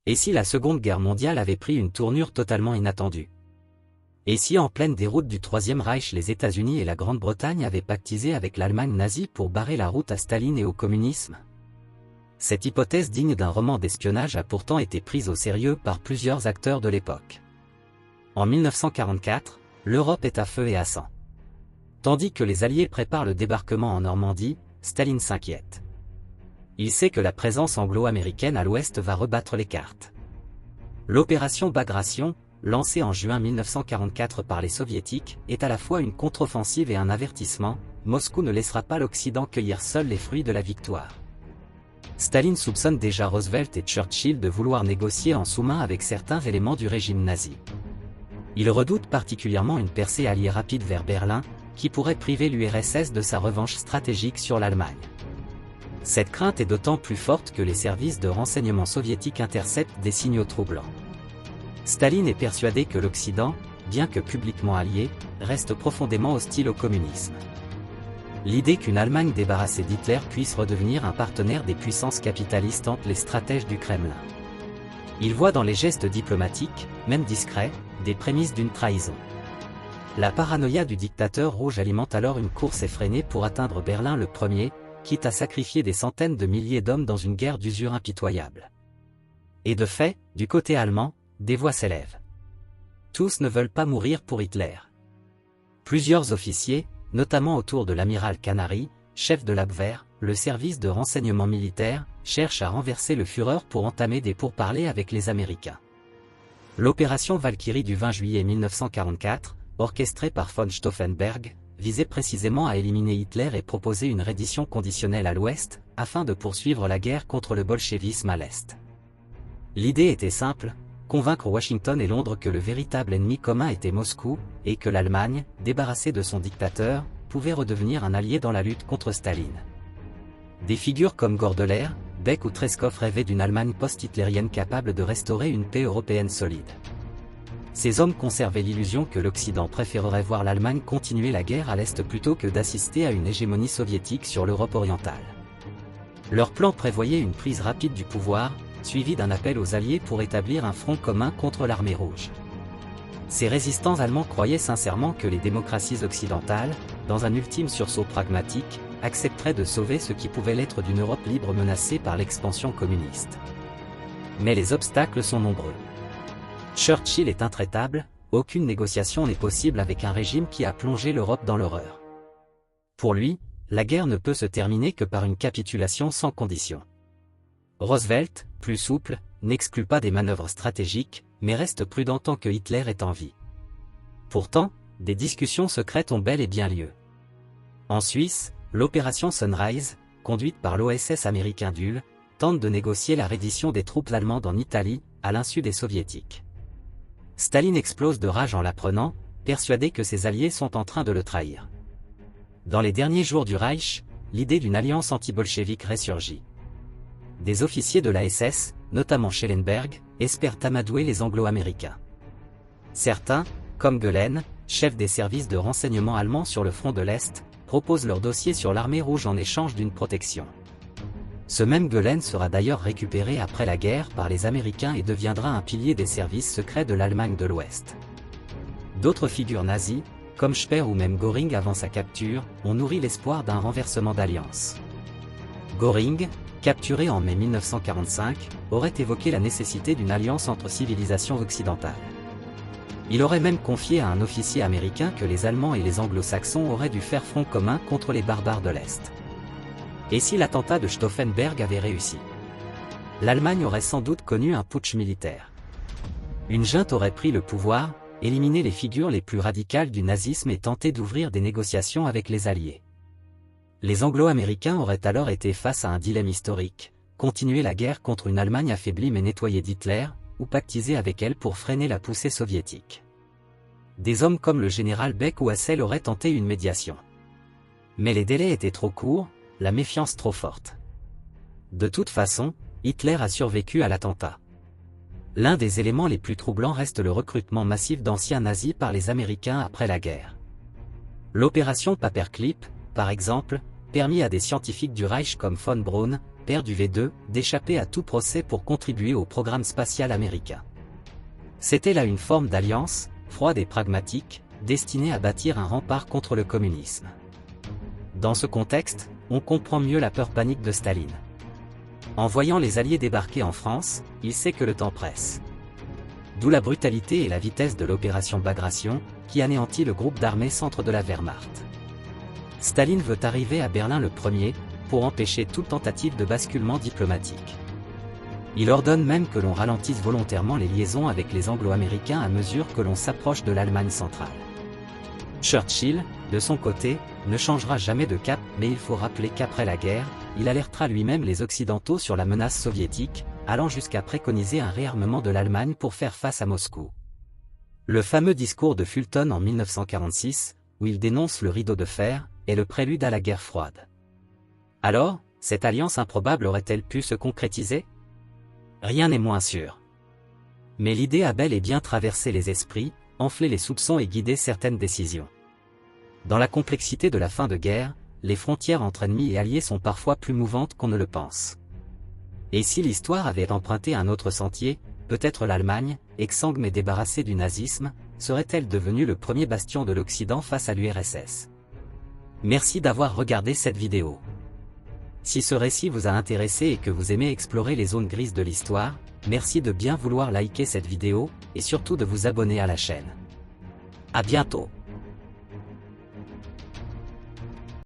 Et si la Seconde Guerre mondiale avait pris une tournure totalement inattendue? Et si en pleine déroute du Troisième Reich les États-Unis et la Grande-Bretagne avaient pactisé avec l'Allemagne nazie pour barrer la route à Staline et au communisme? Cette hypothèse digne d'un roman d'espionnage a pourtant été prise au sérieux par plusieurs acteurs de l'époque. En 1944, l'Europe est à feu et à sang. Tandis que les Alliés préparent le débarquement en Normandie, Staline s'inquiète. Il sait que la présence anglo-américaine à l'ouest va rebattre les cartes. L'opération Bagration, lancée en juin 1944 par les soviétiques, est à la fois une contre-offensive et un avertissement. Moscou ne laissera pas l'Occident cueillir seul les fruits de la victoire. Staline soupçonne déjà Roosevelt et Churchill de vouloir négocier en sous-main avec certains éléments du régime nazi. Il redoute particulièrement une percée alliée rapide vers Berlin, qui pourrait priver l'URSS de sa revanche stratégique sur l'Allemagne. Cette crainte est d'autant plus forte que les services de renseignement soviétiques interceptent des signaux troublants. Staline est persuadé que l'Occident, bien que publiquement allié, reste profondément hostile au communisme. L'idée qu'une Allemagne débarrassée d'Hitler puisse redevenir un partenaire des puissances capitalistes hante les stratèges du Kremlin. Il voit dans les gestes diplomatiques, même discrets, des prémices d'une trahison. La paranoïa du dictateur rouge alimente alors une course effrénée pour atteindre Berlin le premier, quitte à sacrifier des centaines de milliers d'hommes dans une guerre d'usure impitoyable. Et de fait, du côté allemand, des voix s'élèvent. Tous ne veulent pas mourir pour Hitler. Plusieurs officiers, notamment autour de l'amiral Canary, chef de l'Abwehr, le service de renseignement militaire, cherchent à renverser le Führer pour entamer des pourparlers avec les Américains. L'opération Valkyrie du 20 juillet 1944, orchestrée par von Stauffenberg, visait précisément à éliminer Hitler et proposer une reddition conditionnelle à l'Ouest, afin de poursuivre la guerre contre le bolchevisme à l'Est. L'idée était simple, convaincre Washington et Londres que le véritable ennemi commun était Moscou, et que l'Allemagne, débarrassée de son dictateur, pouvait redevenir un allié dans la lutte contre Staline. Des figures comme Gordeler, Beck ou Treskov rêvaient d'une Allemagne post-hitlérienne capable de restaurer une paix européenne solide. Ces hommes conservaient l'illusion que l'Occident préférerait voir l'Allemagne continuer la guerre à l'Est plutôt que d'assister à une hégémonie soviétique sur l'Europe orientale. Leur plan prévoyait une prise rapide du pouvoir, suivi d'un appel aux Alliés pour établir un front commun contre l'Armée rouge. Ces résistants allemands croyaient sincèrement que les démocraties occidentales, dans un ultime sursaut pragmatique, accepteraient de sauver ce qui pouvait l'être d'une Europe libre menacée par l'expansion communiste. Mais les obstacles sont nombreux. Churchill est intraitable, aucune négociation n'est possible avec un régime qui a plongé l'Europe dans l'horreur. Pour lui, la guerre ne peut se terminer que par une capitulation sans condition. Roosevelt, plus souple, n'exclut pas des manœuvres stratégiques, mais reste prudent tant que Hitler est en vie. Pourtant, des discussions secrètes ont bel et bien lieu. En Suisse, l'opération Sunrise, conduite par l'OSS américain Dulles, tente de négocier la reddition des troupes allemandes en Italie, à l'insu des soviétiques. Staline explose de rage en l'apprenant, persuadé que ses alliés sont en train de le trahir. Dans les derniers jours du Reich, l'idée d'une alliance anti-bolchevique ressurgit. Des officiers de la SS, notamment Schellenberg, espèrent amadouer les Anglo-Américains. Certains, comme Göhlen, chef des services de renseignement allemands sur le front de l'Est, proposent leur dossier sur l'armée rouge en échange d'une protection. Ce même Göhlen sera d'ailleurs récupéré après la guerre par les Américains et deviendra un pilier des services secrets de l'Allemagne de l'Ouest. D'autres figures nazies, comme Speer ou même Göring avant sa capture, ont nourri l'espoir d'un renversement d'alliance. Göring, capturé en mai 1945, aurait évoqué la nécessité d'une alliance entre civilisations occidentales. Il aurait même confié à un officier américain que les Allemands et les Anglo-Saxons auraient dû faire front commun contre les barbares de l'Est. Et si l'attentat de Stauffenberg avait réussi? L'Allemagne aurait sans doute connu un putsch militaire. Une junte aurait pris le pouvoir, éliminé les figures les plus radicales du nazisme et tenté d'ouvrir des négociations avec les Alliés. Les Anglo-Américains auraient alors été face à un dilemme historique, continuer la guerre contre une Allemagne affaiblie mais nettoyée d'Hitler, ou pactiser avec elle pour freiner la poussée soviétique. Des hommes comme le général Beck ou Hassel auraient tenté une médiation. Mais les délais étaient trop courts, la méfiance trop forte. De toute façon, Hitler a survécu à l'attentat. L'un des éléments les plus troublants reste le recrutement massif d'anciens nazis par les Américains après la guerre. L'opération Paperclip, par exemple, permit à des scientifiques du Reich comme von Braun, père du V2, d'échapper à tout procès pour contribuer au programme spatial américain. C'était là une forme d'alliance, froide et pragmatique, destinée à bâtir un rempart contre le communisme. Dans ce contexte, on comprend mieux la peur panique de Staline. En voyant les Alliés débarquer en France, il sait que le temps presse. D'où la brutalité et la vitesse de l'opération Bagration, qui anéantit le groupe d'armées centre de la Wehrmacht. Staline veut arriver à Berlin le premier, pour empêcher toute tentative de basculement diplomatique. Il ordonne même que l'on ralentisse volontairement les liaisons avec les Anglo-Américains à mesure que l'on s'approche de l'Allemagne centrale. Churchill, de son côté, ne changera jamais de cap, mais il faut rappeler qu'après la guerre, il alertera lui-même les Occidentaux sur la menace soviétique, allant jusqu'à préconiser un réarmement de l'Allemagne pour faire face à Moscou. Le fameux discours de Fulton en 1946, où il dénonce le rideau de fer, est le prélude à la guerre froide. Alors, cette alliance improbable aurait-elle pu se concrétiser? Rien n'est moins sûr. Mais l'idée a bel et bien traversé les esprits, enflé les soupçons et guidé certaines décisions. Dans la complexité de la fin de guerre, les frontières entre ennemis et alliés sont parfois plus mouvantes qu'on ne le pense. Et si l'histoire avait emprunté un autre sentier, peut-être l'Allemagne, exsangue mais débarrassée du nazisme, serait-elle devenue le premier bastion de l'Occident face à l'URSS. Merci d'avoir regardé cette vidéo. Si ce récit vous a intéressé et que vous aimez explorer les zones grises de l'histoire, merci de bien vouloir liker cette vidéo, et surtout de vous abonner à la chaîne. À bientôt.